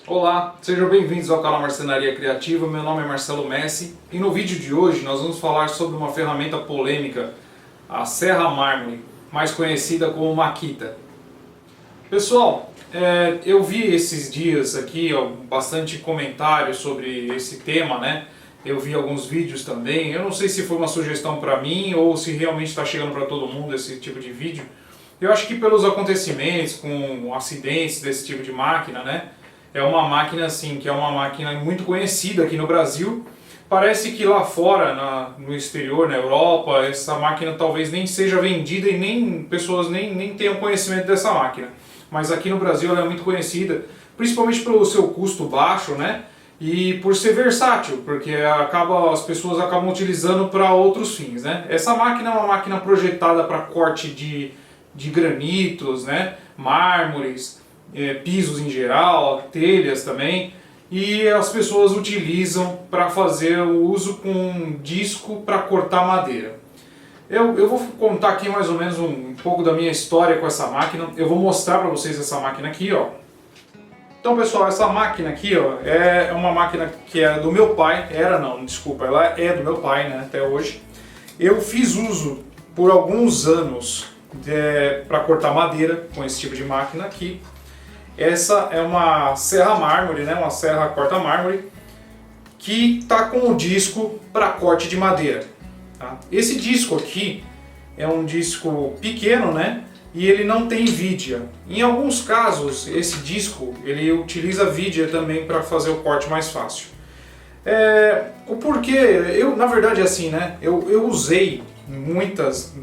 Olá, sejam bem-vindos ao canal Marcenaria Criativa. Meu nome é Marcelo Messi e no vídeo de hoje nós vamos falar sobre uma ferramenta polêmica, a Serra Mármore, mais conhecida como Makita. Pessoal, eu vi esses dias aqui bastante comentários sobre esse tema, né? Eu vi alguns vídeos também. Eu não sei se foi uma sugestão para mim ou se realmente está chegando para todo mundo esse tipo de vídeo. Eu acho que pelos acontecimentos, com acidentes desse tipo de máquina, né? É uma máquina assim, que é uma máquina muito conhecida aqui no Brasil. Parece que lá fora, no exterior, na Europa, essa máquina talvez nem seja vendida e nem pessoas nem tenham conhecimento dessa máquina. Mas aqui no Brasil ela é muito conhecida, principalmente pelo seu custo baixo, né? E por ser versátil, porque as pessoas acabam utilizando para outros fins, né? Essa máquina é uma máquina projetada para corte de granitos, né? Mármores, pisos em geral, telhas também, e as pessoas utilizam para fazer o uso com disco para cortar madeira. Eu vou contar aqui mais ou menos um pouco da minha história com essa máquina. Eu vou mostrar para vocês essa máquina aqui, ó. Então, pessoal, essa máquina aqui, ó, é uma máquina que é do meu pai. Ela é do meu pai, né, até hoje. Eu fiz uso por alguns anos para cortar madeira com esse tipo de máquina aqui. Essa é uma serra mármore, né? Uma serra corta-mármore que está com o disco para corte de madeira. Tá? Esse disco aqui é um disco pequeno, né? E ele não tem vidia. Em alguns casos, esse disco ele utiliza vidia também para fazer o corte mais fácil. O porquê? Na verdade é assim, né? Eu usei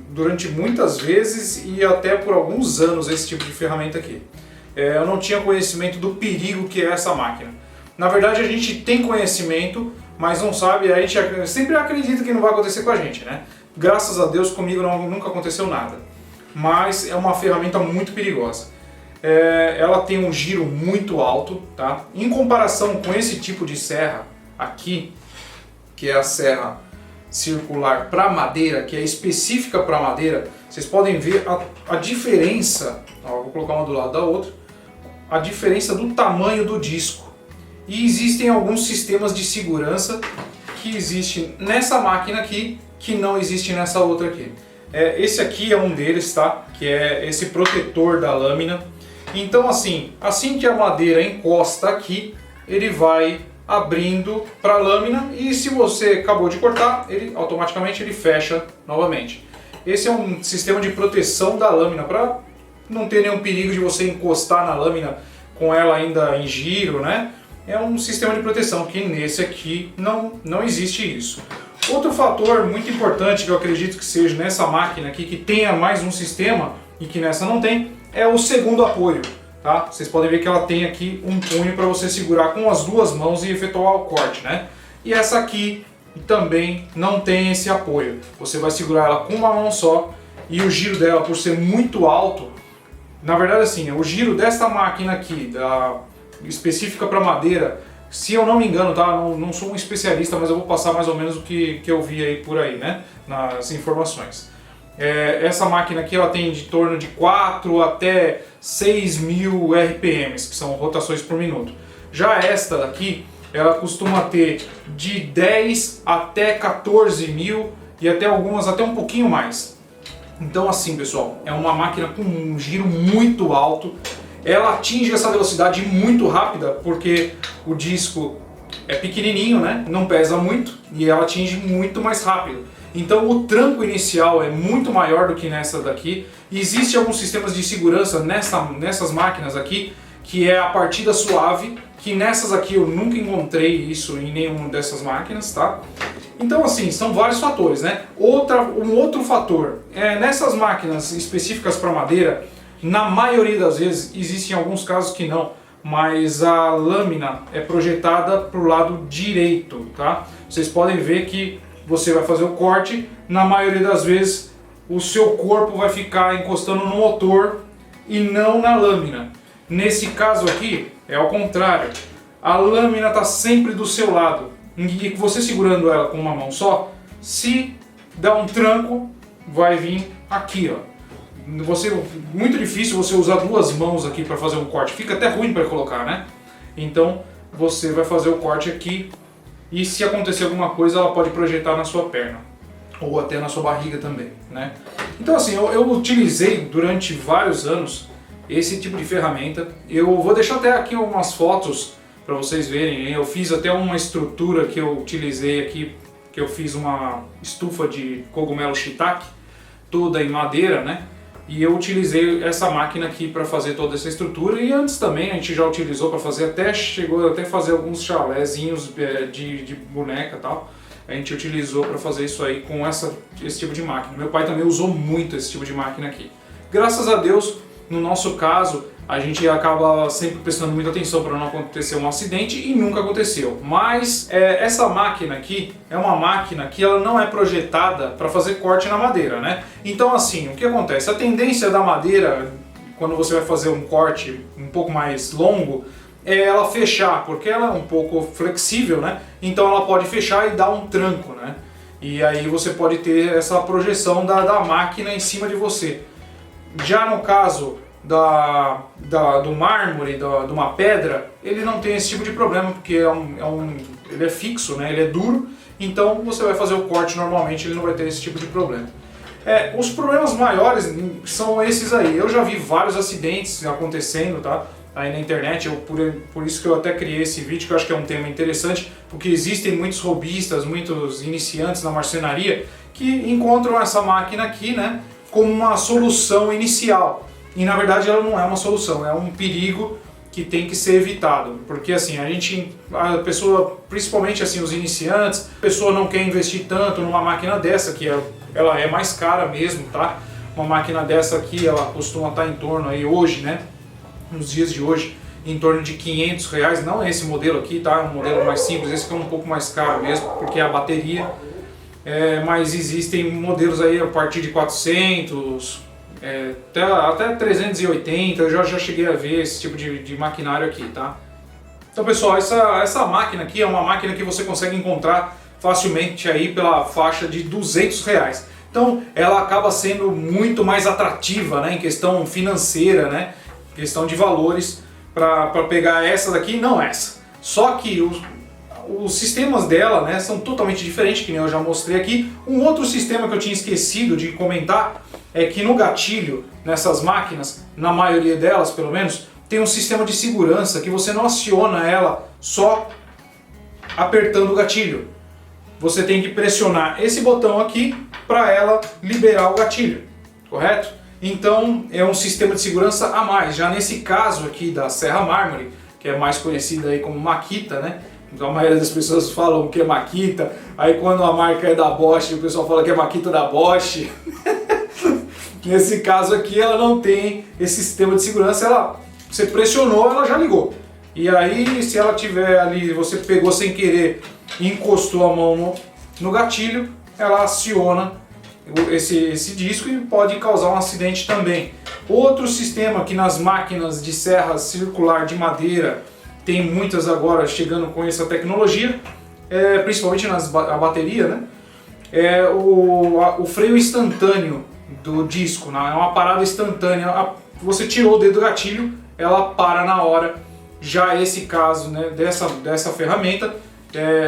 durante muitas vezes e até por alguns anos esse tipo de ferramenta aqui. Eu não tinha conhecimento do perigo que é essa máquina. Na verdade a gente tem conhecimento, mas não sabe, a gente sempre acredita que não vai acontecer com a gente, né? Graças a Deus comigo nunca aconteceu nada. Mas é uma ferramenta muito perigosa. Ela tem um giro muito alto, tá? Em comparação com esse tipo de serra aqui, que é a serra circular para madeira, que é específica para madeira, vocês podem ver a diferença. Ó, vou colocar uma do lado da outra. A diferença do tamanho do disco. E existem alguns sistemas de segurança que existem nessa máquina aqui que não existe nessa outra aqui. Esse aqui é um deles, tá? Que é esse protetor da lâmina. Então assim que a madeira encosta aqui, ele vai abrindo para a lâmina e se você acabou de cortar, ele automaticamente fecha novamente. Esse é um sistema de proteção da lâmina para não ter nenhum perigo de você encostar na lâmina com ela ainda em giro, né? É um sistema de proteção que nesse aqui não existe isso. Outro fator muito importante que eu acredito que seja nessa máquina aqui, que tenha mais um sistema e que nessa não tem, é o segundo apoio. Tá? Vocês podem ver que ela tem aqui um punho para você segurar com as duas mãos e efetuar o corte, né? E essa aqui também não tem esse apoio. Você vai segurar ela com uma mão só e o giro dela, por ser muito alto, na verdade assim, o giro desta máquina aqui, específica para madeira, se eu não me engano, tá? Não sou um especialista, mas eu vou passar mais ou menos o que eu vi aí por aí, né? Nas informações. Essa máquina aqui ela tem de torno de 4 até 6.000 RPMs, que são rotações por minuto. Já esta daqui, ela costuma ter de 10 até 14.000 e até algumas até um pouquinho mais. Então assim, pessoal, é uma máquina com um giro muito alto. Ela atinge essa velocidade muito rápida porque o disco é pequenininho, né? Não pesa muito e ela atinge muito mais rápido. Então o tranco inicial é muito maior do que nessa daqui. E existe alguns sistemas de segurança nessas máquinas aqui, que é a partida suave, que nessas aqui eu nunca encontrei isso em nenhuma dessas máquinas, tá? Então assim, são vários fatores, né? Um outro fator, nessas máquinas específicas para madeira, na maioria das vezes, existem alguns casos que não, mas a lâmina é projetada para o lado direito, tá? Vocês podem ver que você vai fazer o corte, na maioria das vezes o seu corpo vai ficar encostando no motor e não na lâmina. Nesse caso aqui, é ao contrário. A lâmina está sempre do seu lado. E você segurando ela com uma mão só, se dá um tranco, vai vir aqui, ó. Muito difícil você usar duas mãos aqui para fazer um corte. Fica até ruim para colocar, né? Então você vai fazer o corte aqui e se acontecer alguma coisa ela pode projetar na sua perna ou até na sua barriga também, né? Então assim, eu utilizei durante vários anos esse tipo de ferramenta. Eu vou deixar até aqui umas fotos para vocês verem. Eu fiz até uma estrutura que eu utilizei aqui, que eu fiz uma estufa de cogumelo shiitake, toda em madeira, né? E eu utilizei essa máquina aqui para fazer toda essa estrutura, e antes também a gente já utilizou para fazer, chegou até fazer alguns chalézinhos de boneca e tal. A gente utilizou para fazer isso aí com esse tipo de máquina. Meu pai também usou muito esse tipo de máquina aqui. Graças a Deus, no nosso caso, a gente acaba sempre prestando muita atenção para não acontecer um acidente e nunca aconteceu. Mas essa máquina aqui é uma máquina que ela não é projetada para fazer corte na madeira, né? Então assim, o que acontece? A tendência da madeira, quando você vai fazer um corte um pouco mais longo, é ela fechar, porque ela é um pouco flexível, né? Então ela pode fechar e dar um tranco, né? E aí você pode ter essa projeção da máquina em cima de você. Já no caso do mármore, de uma pedra, ele não tem esse tipo de problema, porque ele é fixo, né? Ele é duro, então você vai fazer o corte normalmente, ele não vai ter esse tipo de problema. Os problemas maiores são esses aí. Eu já vi vários acidentes acontecendo, tá? Aí na internet, por isso que eu até criei esse vídeo, que eu acho que é um tema interessante, porque existem muitos hobbyistas, muitos iniciantes na marcenaria que encontram essa máquina aqui, né, como uma solução inicial. E na verdade ela não é uma solução, é um perigo que tem que ser evitado, porque assim, a pessoa, principalmente assim os iniciantes, a pessoa não quer investir tanto numa máquina dessa, que ela é mais cara mesmo, tá? Uma máquina dessa aqui, ela costuma estar em torno aí hoje, né, nos dias de hoje, em torno de R$500, não é esse modelo aqui, tá? É um modelo mais simples, esse que é um pouco mais caro mesmo, porque é a bateria, mas existem modelos aí a partir de 400, até 380, eu já cheguei a ver esse tipo de maquinário aqui, tá? Então pessoal, essa máquina aqui é uma máquina que você consegue encontrar facilmente aí pela faixa de R$200. Então ela acaba sendo muito mais atrativa, né, em questão financeira, né, questão de valores, para pegar essa daqui e não essa. Só que os sistemas dela, né, são totalmente diferentes, que nem eu já mostrei aqui. Um outro sistema que eu tinha esquecido de comentar é que no gatilho, nessas máquinas, na maioria delas pelo menos, tem um sistema de segurança que você não aciona ela só apertando o gatilho. Você tem que pressionar esse botão aqui para ela liberar o gatilho, correto? Então é um sistema de segurança a mais. Já nesse caso aqui da Serra Mármore, que é mais conhecida aí como Makita, né? Então a maioria das pessoas falam que é Makita, aí quando a marca é da Bosch, o pessoal fala que é Makita da Bosch. Nesse caso aqui ela não tem esse sistema de segurança, você pressionou, ela já ligou. E aí se ela tiver ali, você pegou sem querer e encostou a mão no gatilho, ela aciona esse disco e pode causar um acidente também. Outro sistema que nas máquinas de serra circular de madeira, tem muitas agora chegando com essa tecnologia, principalmente a bateria, né? É o freio instantâneo do disco, né? É uma parada instantânea. Você tirou o dedo do gatilho, ela para na hora. Já esse caso, né, dessa ferramenta,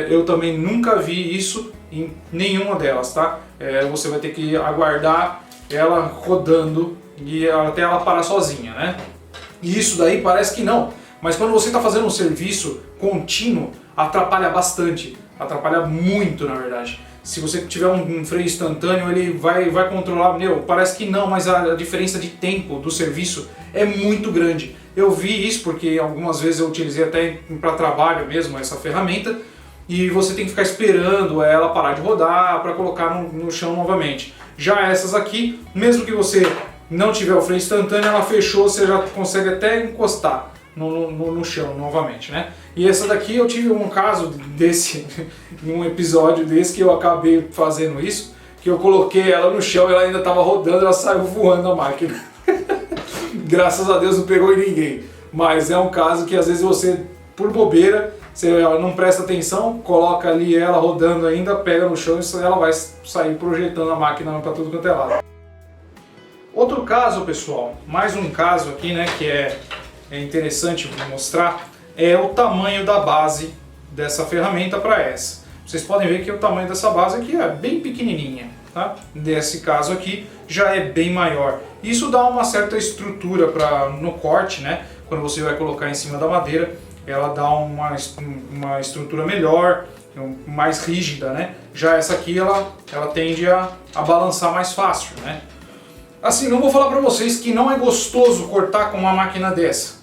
eu também nunca vi isso em nenhuma delas, tá? Você vai ter que aguardar ela rodando e até ela parar sozinha, né? E isso daí parece que não, mas quando você está fazendo um serviço contínuo, atrapalha bastante, atrapalha muito na verdade. Se você tiver um freio instantâneo, ele vai controlar, parece que não, mas a diferença de tempo do serviço é muito grande. Eu vi isso porque algumas vezes eu utilizei até para trabalho mesmo essa ferramenta, e você tem que ficar esperando ela parar de rodar para colocar no chão novamente. Já essas aqui, mesmo que você não tiver o freio instantâneo, ela fechou, você já consegue até encostar no chão novamente, né? E essa daqui eu tive um caso desse, um episódio desse que eu acabei fazendo isso, que eu coloquei ela no chão, ela ainda estava rodando, ela saiu voando a máquina. Graças a Deus não pegou em ninguém, mas é um caso que às vezes você, por bobeira, você não presta atenção, coloca ali ela rodando ainda, pega no chão e ela vai sair projetando a máquina para tudo quanto é lado. Outro caso, pessoal, mais um caso aqui, né, que é interessante mostrar, é o tamanho da base dessa ferramenta para essa. Vocês podem ver que o tamanho dessa base aqui é bem pequenininha, tá? Nesse caso aqui já é bem maior. Isso dá uma certa estrutura no corte, né? Quando você vai colocar em cima da madeira, ela dá uma estrutura melhor, mais rígida, né? Já essa aqui ela tende a balançar mais fácil, né? Assim, não vou falar para vocês que não é gostoso cortar com uma máquina dessa.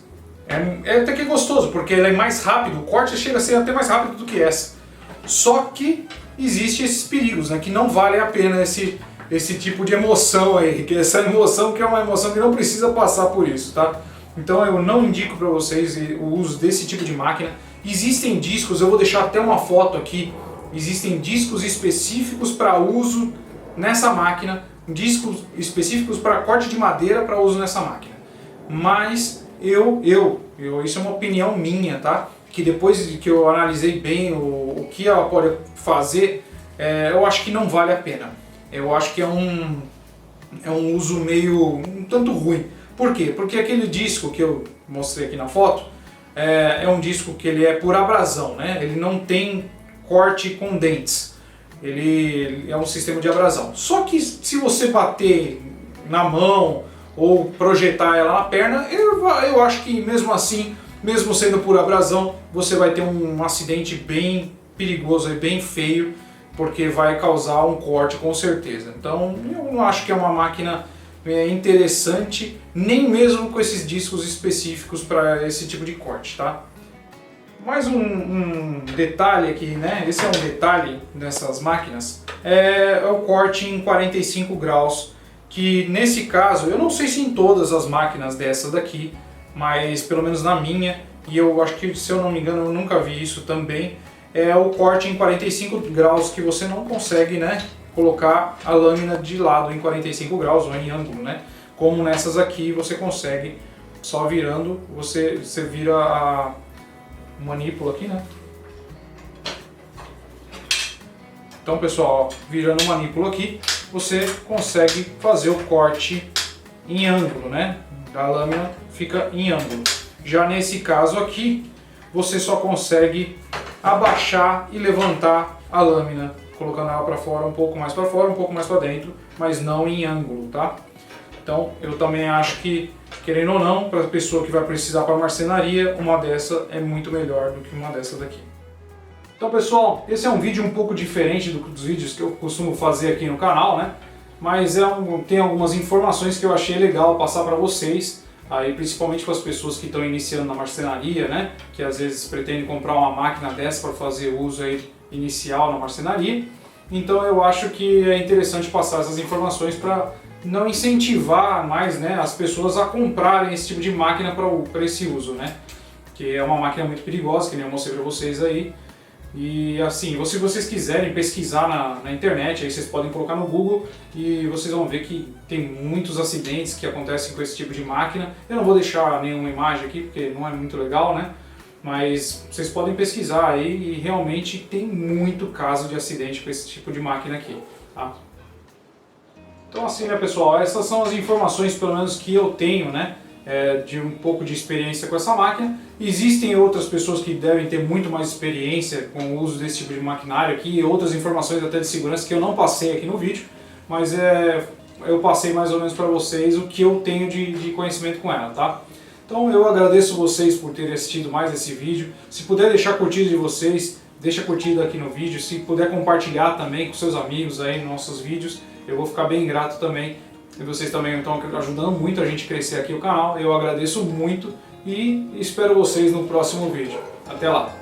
É até que é gostoso, porque ela é mais rápido, o corte chega a ser até mais rápido do que essa. Só que existem esses perigos, né? Que não vale a pena esse tipo de emoção aí, que essa emoção que é uma emoção que não precisa passar por isso, tá? Então eu não indico para vocês o uso desse tipo de máquina. Existem discos, eu vou deixar até uma foto aqui, existem discos específicos para uso nessa máquina, discos específicos para corte de madeira para uso nessa máquina. Mas isso é uma opinião minha, tá? Que depois que eu analisei bem o que ela pode fazer, eu acho que não vale a pena. Eu acho que é um uso meio um tanto ruim. Por quê? Porque aquele disco que eu mostrei aqui na foto é um disco que ele é por abrasão, né? Ele não tem corte com dentes. Ele é um sistema de abrasão. Só que se você bater na mão ou projetar ela na perna, eu acho que mesmo assim, mesmo sendo por abrasão, você vai ter um acidente bem perigoso e bem feio, porque vai causar um corte com certeza. Então eu não acho que é uma máquina interessante, nem mesmo com esses discos específicos para esse tipo de corte, tá? Mais um detalhe aqui, né? Esse é um detalhe nessas máquinas, é o corte em 45 graus, que nesse caso, eu não sei se em todas as máquinas dessa daqui, mas pelo menos na minha, e eu acho que, se eu não me engano, eu nunca vi isso também, é o corte em 45 graus que você não consegue, né, colocar a lâmina de lado em 45 graus ou em ângulo, né? Como nessas aqui você consegue, só virando, você vira a manípula aqui, né? Então, pessoal, ó, virando o manípulo aqui, você consegue fazer o corte em ângulo, né? A lâmina fica em ângulo. Já nesse caso aqui, você só consegue abaixar e levantar a lâmina, colocando ela para fora, um pouco mais para fora, um pouco mais para dentro, mas não em ângulo, tá? Então, eu também acho que, querendo ou não, para a pessoa que vai precisar para marcenaria, uma dessa é muito melhor do que uma dessa daqui. Então, pessoal, esse é um vídeo um pouco diferente dos vídeos que eu costumo fazer aqui no canal, né? Mas tem algumas informações que eu achei legal passar para vocês, aí principalmente para as pessoas que estão iniciando na marcenaria, né? Que às vezes pretendem comprar uma máquina dessa para fazer uso aí inicial na marcenaria. Então eu acho que é interessante passar essas informações para não incentivar mais, né, as pessoas a comprarem esse tipo de máquina para esse uso, né? Que é uma máquina muito perigosa, que nem eu mostrei para vocês aí. E assim, se vocês quiserem pesquisar na internet, aí vocês podem colocar no Google e vocês vão ver que tem muitos acidentes que acontecem com esse tipo de máquina. Eu não vou deixar nenhuma imagem aqui porque não é muito legal, né? Mas vocês podem pesquisar aí e realmente tem muito caso de acidente com esse tipo de máquina aqui, tá? Então assim, né, pessoal, essas são as informações pelo menos que eu tenho, né? De um pouco de experiência com essa máquina. Existem outras pessoas que devem ter muito mais experiência com o uso desse tipo de maquinário aqui e outras informações até de segurança que eu não passei aqui no vídeo, mas eu passei mais ou menos para vocês o que eu tenho de conhecimento com ela, tá? Então eu agradeço vocês por terem assistido mais esse vídeo. Se puder deixar a curtida de vocês, deixa a curtida aqui no vídeo. Se puder compartilhar também com seus amigos aí nos nossos vídeos, eu vou ficar bem grato também. E vocês também estão ajudando muito a gente a crescer aqui o canal. Eu agradeço muito e espero vocês no próximo vídeo. Até lá!